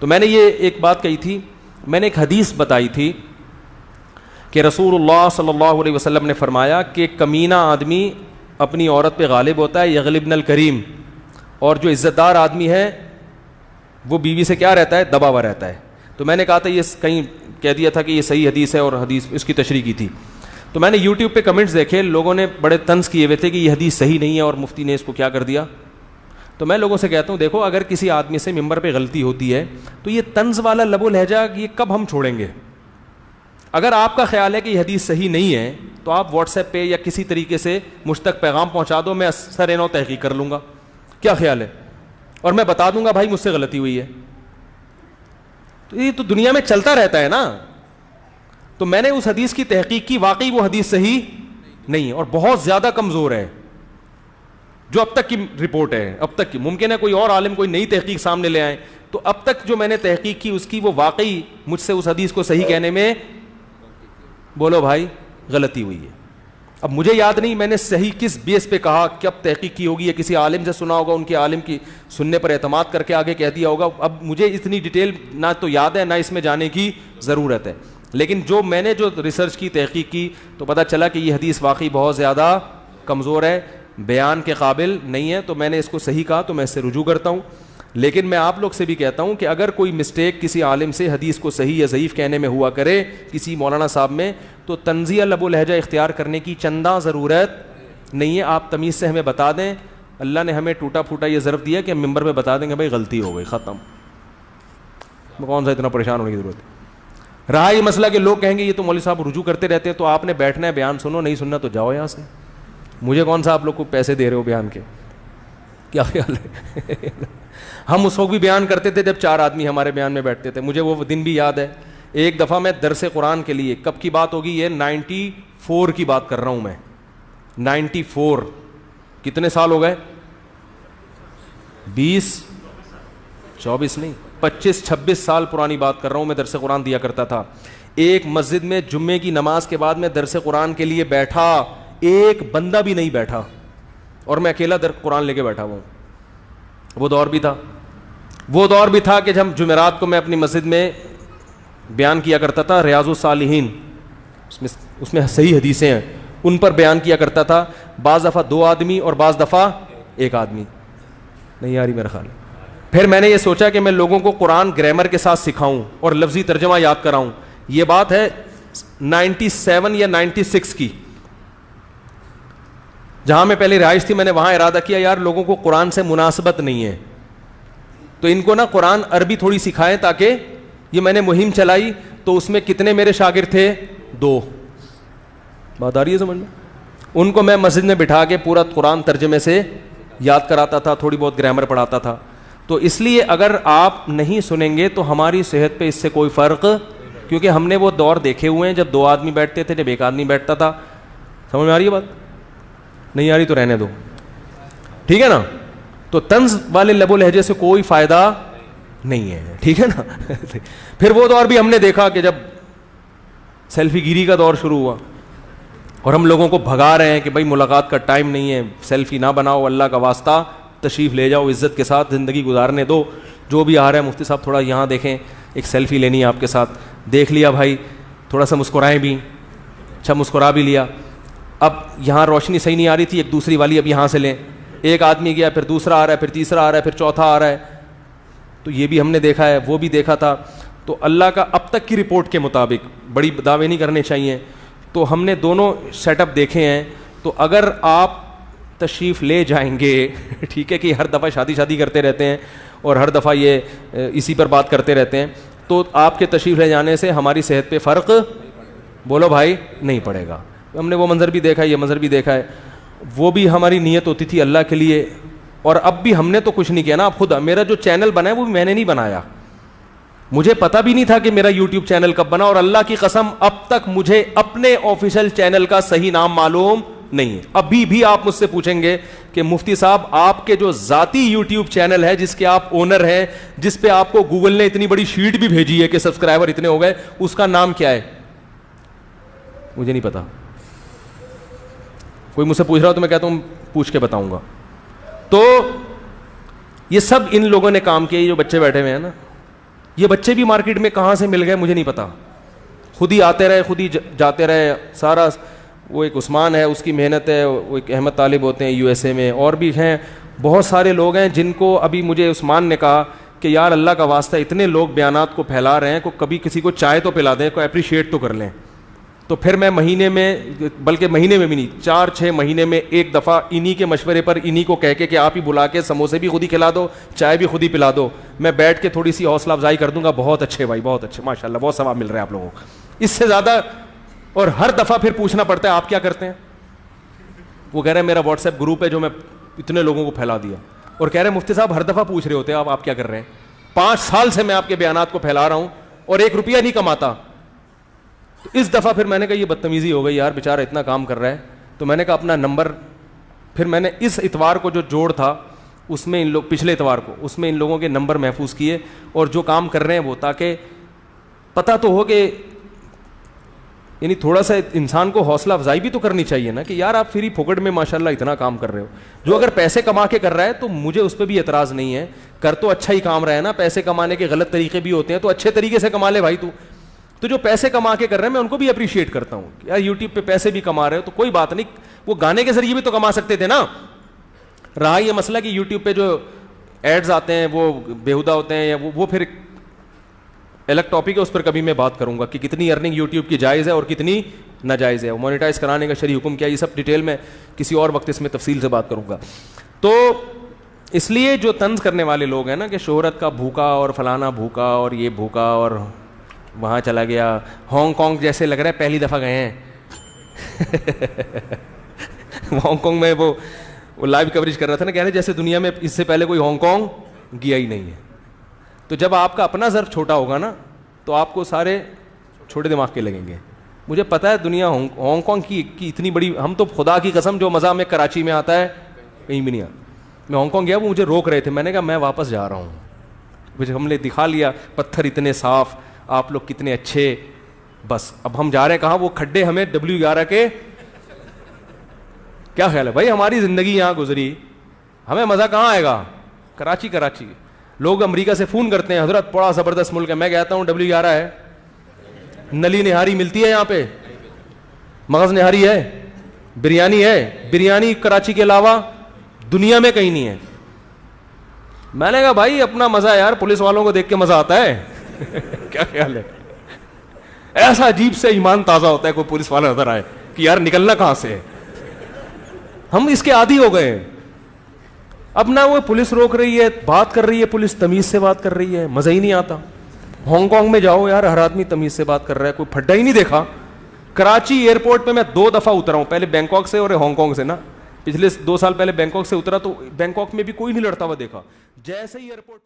تو میں نے یہ ایک بات کہی تھی, میں نے ایک حدیث بتائی تھی کہ رسول اللہ صلی اللہ علیہ وسلم نے فرمایا کہ کمینہ آدمی اپنی عورت پہ غالب ہوتا ہے, یغلبن الکریم, اور جو عزت دار آدمی ہے وہ بیوی سے کیا رہتا ہے, دبا ہوا رہتا ہے. تو میں نے کہا تھا یہ کہیں کہہ دیا تھا کہ یہ صحیح حدیث ہے, اور حدیث اس کی تشریح کی تھی. تو میں نے یوٹیوب پہ کمنٹس دیکھے, لوگوں نے بڑے طنز کیے ہوئے تھے کہ یہ حدیث صحیح نہیں ہے اور مفتی نے اس کو کیا کر دیا. تو میں لوگوں سے کہتا ہوں دیکھو, اگر کسی آدمی سے ممبر پہ غلطی ہوتی ہے تو یہ طنز والا لب و لہجہ یہ کب ہم چھوڑیں گے. اگر آپ کا خیال ہے کہ یہ حدیث صحیح نہیں ہے تو آپ واٹس ایپ پہ یا کسی طریقے سے مجھ تک پیغام پہنچا دو, میں سر نو تحقیق کر لوں گا, کیا خیال ہے, اور میں بتا دوں گا بھائی مجھ سے غلطی ہوئی ہے. تو یہ تو دنیا میں چلتا رہتا ہے نا. تو میں نے اس حدیث کی تحقیق کی, واقعی وہ حدیث صحیح نہیں ہے اور بہت زیادہ کمزور ہے, جو اب تک کی رپورٹ ہے, اب تک کی. ممکن ہے کوئی اور عالم کوئی نئی تحقیق سامنے لے آئے, تو اب تک جو میں نے تحقیق کی اس کی وہ واقعی مجھ سے اس حدیث کو صحیح کہنے میں بولو بھائی غلطی ہوئی ہے. اب مجھے یاد نہیں میں نے صحیح کس بیس پہ کہا, کب تحقیق کی ہوگی, یا کسی عالم سے سنا ہوگا, ان کے عالم کی سننے پر اعتماد کر کے آگے کہہ دیا ہوگا. اب مجھے اتنی ڈیٹیل نہ تو یاد ہے نہ اس میں جانے کی ضرورت ہے, لیکن جو میں نے جو ریسرچ کی, تحقیق کی, تو پتہ چلا کہ یہ حدیث واقعی بہت زیادہ کمزور ہے, بیان کے قابل نہیں ہے. تو میں نے اس کو صحیح کہا تو میں اس سے رجوع کرتا ہوں. لیکن میں آپ لوگ سے بھی کہتا ہوں کہ اگر کوئی مسٹیک کسی عالم سے حدیث کو صحیح یا ضعیف کہنے میں ہوا کرے, کسی مولانا صاحب میں, تو تنزیہ لب و لہجہ اختیار کرنے کی چندہ ضرورت نہیں ہے. آپ تمیز سے ہمیں بتا دیں, اللہ نے ہمیں ٹوٹا پھوٹا یہ ظرف دیا کہ ہم ممبر میں بتا دیں گے بھائی غلطی ہو گئی, ختم. کون سا اتنا پریشان ہونے کی ضرورت ہے. رہا یہ مسئلہ کہ لوگ کہیں گے یہ تو مولوی صاحب رجوع کرتے رہتے ہیں, تو آپ نے بیٹھنا ہے, بیان سنو, نہیں سننا تو جاؤ یہاں سے. مجھے کون سا آپ لوگ کو پیسے دے رہے ہو بیان کے, کیا خیال ہے. ہم اس وقت بھی بیان کرتے تھے جب 4 آدمی ہمارے بیان میں بیٹھتے تھے. مجھے وہ دن بھی یاد ہے. ایک دفعہ میں درس قرآن کے لیے, کب کی بات ہوگی, یہ 94 کی بات کر رہا ہوں میں, 94, کتنے سال ہو گئے, 20 24 نہیں 25-26 سال پرانی بات کر رہا ہوں. میں درس قرآن دیا کرتا تھا. ایک مسجد میں جمعے کی نماز کے بعد میں درس قرآن کے لیے بیٹھا, ایک بندہ بھی نہیں بیٹھا, اور میں اکیلا درس قرآن لے کے بیٹھا ہوا ہوں. وہ دور بھی تھا کہ جب جمعرات کو میں اپنی مسجد میں بیان کیا کرتا تھا, ریاض الصالحین, اس میں صحیح حدیثیں ہیں, ان پر بیان کیا کرتا تھا. بعض دفعہ 2 آدمی اور بعض دفعہ 1 آدمی. نہیں آ رہی میرا خیال. پھر میں نے یہ سوچا کہ میں لوگوں کو قرآن گرامر کے ساتھ سکھاؤں اور لفظی ترجمہ یاد کراؤں. یہ بات ہے 97 یا 96 کی, جہاں میں پہلے رہائش تھی. میں نے وہاں ارادہ کیا یار لوگوں کو قرآن سے مناسبت نہیں ہے, تو ان کو نا قرآن عربی تھوڑی سکھائیں, تاکہ یہ میں نے مہم چلائی. تو اس میں کتنے میرے شاگرد تھے, 2. بات آ رہی ہے سمجھ میں. ان کو میں مسجد میں بٹھا کے پورا قرآن ترجمے سے یاد کراتا تھا, تھوڑی بہت گرامر پڑھاتا تھا. تو اس لیے اگر آپ نہیں سنیں گے تو ہماری صحت پہ اس سے کوئی فرق, کیونکہ ہم نے وہ دور دیکھے ہوئے ہیں جب 2 آدمی بیٹھتے تھے, جب 1 آدمی بیٹھتا تھا. سمجھ میں آ رہی ہے بات, نہیں آ رہی تو رہنے دو, ٹھیک ہے نا. تو طنز والے لب و لہجے سے کوئی فائدہ نہیں ہے, ٹھیک ہے نا. پھر وہ دور بھی ہم نے دیکھا کہ جب سیلفی گیری کا دور شروع ہوا اور ہم لوگوں کو بھگا رہے ہیں کہ بھائی ملاقات کا ٹائم نہیں ہے, سیلفی نہ بناؤ, اللہ کا واسطہ تشریف لے جاؤ, عزت کے ساتھ زندگی گزارنے دو. جو بھی آ رہا ہے مفتی صاحب تھوڑا یہاں دیکھیں, ایک سیلفی لینی ہے آپ کے ساتھ, دیکھ لیا بھائی, تھوڑا سا مسکرائیں بھی, اچھا مسکرا بھی لیا. اب یہاں روشنی صحیح نہیں آ رہی تھی, ایک دوسری والی اب یہاں سے لیں. ایک آدمی گیا, پھر دوسرا آ رہا ہے, پھر تیسرا آ رہا ہے, پھر چوتھا آ رہا ہے. تو یہ بھی ہم نے دیکھا ہے, وہ بھی دیکھا تھا. تو اللہ کا اب تک کی رپورٹ کے مطابق, بڑی دعوے نہیں کرنے چاہیے, تو ہم نے دونوں سیٹ اپ دیکھے ہیں. تو اگر آپ تشریف لے جائیں گے, ٹھیک ہے, کہ ہر دفعہ شادی کرتے رہتے ہیں اور ہر دفعہ یہ اسی پر بات کرتے رہتے ہیں, تو آپ کے تشریف لے جانے سے ہماری صحت پہ فرق بولو بھائی نہیں پڑے گا. ہم نے وہ منظر بھی دیکھا ہے, یہ منظر بھی دیکھا ہے. وہ بھی ہماری نیت ہوتی تھی اللہ کے لیے, اور اب بھی ہم نے تو کچھ نہیں کیا نا. اب خود میرا جو چینل بنا ہے وہ بھی میں نے نہیں بنایا, مجھے پتہ بھی نہیں تھا کہ میرا یوٹیوب چینل کب بنا, اور اللہ کی قسم اب تک مجھے اپنے آفیشیل چینل کا صحیح نام معلوم نہیں ہے. ابھی بھی آپ مجھ سے پوچھیں گے کہ مفتی صاحب آپ کے جو ذاتی یوٹیوب چینل ہے جس کے آپ اونر ہیں, جس پہ آپ کو گوگل نے اتنی بڑی شیٹ بھی بھیجی ہے کہ سبسکرائبر اتنے ہو گئے, اس کا نام کیا ہے مجھے نہیں پتا. کوئی مجھ سے پوچھ رہا ہو تو میں کہتا ہوں پوچھ کے بتاؤں گا. تو یہ سب ان لوگوں نے کام کیا, جو بچے بیٹھے ہوئے ہیں نا, یہ بچے بھی مارکیٹ میں کہاں سے مل گئے مجھے نہیں پتا, خود ہی آتے رہے, خود ہی جاتے رہے. سارا وہ ایک عثمان ہے, اس کی محنت ہے, وہ ایک احمد طالب ہوتے ہیں USA میں, اور بھی ہیں بہت سارے لوگ ہیں جن کو ابھی مجھے عثمان نے کہا کہ یار اللہ کا واسطہ اتنے لوگ بیانات کو پھیلا رہے ہیں, کو کبھی کسی کو چائے تو پلا دیں, کو اپریشیٹ تو کر لیں. تو پھر میں مہینے میں, بلکہ مہینے میں بھی نہیں, 4-6 مہینے میں ایک دفعہ انہی کے مشورے پر انہی کو کہہ کے کہ آپ ہی بلا کے سموسے بھی خود ہی کھلا دو, چائے بھی خود ہی پلا دو, میں بیٹھ کے تھوڑی سی حوصلہ افزائی کر دوں گا. بہت اچھے بھائی, بہت اچھے, ماشاء اللہ, بہت ثواب مل رہا ہے آپ لوگوں کو, اس سے زیادہ. اور ہر دفعہ پھر پوچھنا پڑتا ہے آپ کیا کرتے ہیں. وہ کہہ رہے ہیں میرا واٹس ایپ گروپ ہے جو میں اتنے لوگوں کو پھیلا دیا, اور کہہ رہے ہیں مفتی صاحب ہر دفعہ پوچھ رہے ہوتے ہیں آپ کیا کر رہے ہیں. 5 سال سے میں آپ کے بیانات کو پھیلا رہا ہوں اور 1 روپیہ نہیں کماتا. تو اس دفعہ پھر میں نے کہا یہ بدتمیزی ہو گئی یار, بیچارہ اتنا کام کر رہا ہے. تو میں نے کہا اپنا نمبر, پھر میں نے اس اتوار کو جو جوڑ تھا اس میں ان لوگ, پچھلے اتوار کو, اس میں ان لوگوں کے نمبر محفوظ کیے, اور جو کام کر رہے ہیں وہ, تاکہ پتہ تو ہو کہ یعنی تھوڑا سا انسان کو حوصلہ افزائی بھی تو کرنی چاہیے نا کہ یار آپ فری پھوکٹ میں ماشاءاللہ اتنا کام کر رہے ہو. جو اگر پیسے کما کے کر رہا ہے تو مجھے اس پہ بھی اعتراض نہیں ہے, کر تو اچھا ہی کام رہا ہے نا. پیسے کمانے کے غلط طریقے بھی ہوتے ہیں, تو اچھے طریقے سے کما لے بھائی تو جو پیسے کما کے کر رہے ہیں میں ان کو بھی اپریشیٹ کرتا ہوں. یار یوٹیوب پہ پیسے بھی کما رہے ہو تو کوئی بات نہیں, وہ گانے کے ذریعے بھی تو کما سکتے تھے نا. رہا یہ مسئلہ کہ یوٹیوب پہ جو ایڈز آتے ہیں وہ بیہودہ ہوتے ہیں, یا وہ پھر الگ ٹاپک ہے, اس پر کبھی میں بات کروں گا کہ کتنی ارننگ یوٹیوب کی جائز ہے اور کتنی ناجائز ہے, مونیٹائز کرانے کا شرعی حکم کیا, یہ سب ڈیٹیل میں کسی اور وقت اس میں تفصیل سے بات کروں گا. تو اس لیے جو طنز کرنے والے لوگ ہیں نا کہ شہرت کا بھوکا اور فلانا بھوکا اور یہ بھوکا اور وہاں چلا گیا, ہانگ کانگ جیسے لگ رہا ہے پہلی دفعہ گئے ہیں. ہانگ کانگ میں وہ لائیو کوریج کر رہا تھا نا, کہہ رہے جیسے دنیا میں اس سے پہلے کوئی ہانگ کانگ گیا ہی نہیں ہے. تو جب آپ کا اپنا ظرف چھوٹا ہوگا نا تو آپ کو سارے چھوٹے دماغ کے لگیں گے. مجھے پتا ہے دنیا ہانگ کانگ کی اتنی بڑی, ہم تو خدا کی قسم جو مزہ میں کراچی میں آتا ہے کہیں بھی نہیں آتا. میں ہانگ کانگ گیا, وہ مجھے روک رہے تھے, میں نے کہا میں واپس جا رہا ہوں. مجھے ہم نے دکھا لیا پتھر اتنے صاف, آپ لوگ کتنے اچھے, بس اب ہم جا رہے ہیں کہاں, وہ کھڈے ہمیں W11 کے. کیا خیال ہے بھائی, ہماری زندگی یہاں گزری, ہمیں مزہ کہاں آئے گا. کراچی لوگ امریکہ سے فون کرتے ہیں حضرت بڑا زبردست ملک ہے, میں کہتا ہوں W11 ہے, نلی نہاری ملتی ہے یہاں پہ, مغز نہاری ہے, بریانی ہے, بریانی کراچی کے علاوہ دنیا میں کہیں نہیں ہے. میں نے کہا بھائی اپنا مزہ یار, پولیس والوں کو دیکھ کے مزہ آتا ہے. کیا خیال ہے, ایسا عجیب سے ایمان تازہ ہوتا ہے کوئی پولیس والا نظر آئے کہ یار نکلنا کہاں سے ہے. ہم اس کے عادی ہو گئے. اب نہ وہ پولیس روک رہی ہے, بات کر رہی ہے پولیس, تمیز سے بات کر رہی ہے, مزہ ہی نہیں آتا. ہانگ کانگ میں جاؤ یار, ہر آدمی تمیز سے بات کر رہا ہے, کوئی پھڈا ہی نہیں دیکھا. کراچی ایئرپورٹ پہ میں 2 دفعہ اترا ہوں, پہلے بینکاک سے اور ہانگ کانگ سے نا, پچھلے 2 سال پہلے بینکاک سے اترا تو بینکاک میں بھی کوئی نہیں لڑتا ہوا دیکھا. جیسے ہی ایئرپورٹ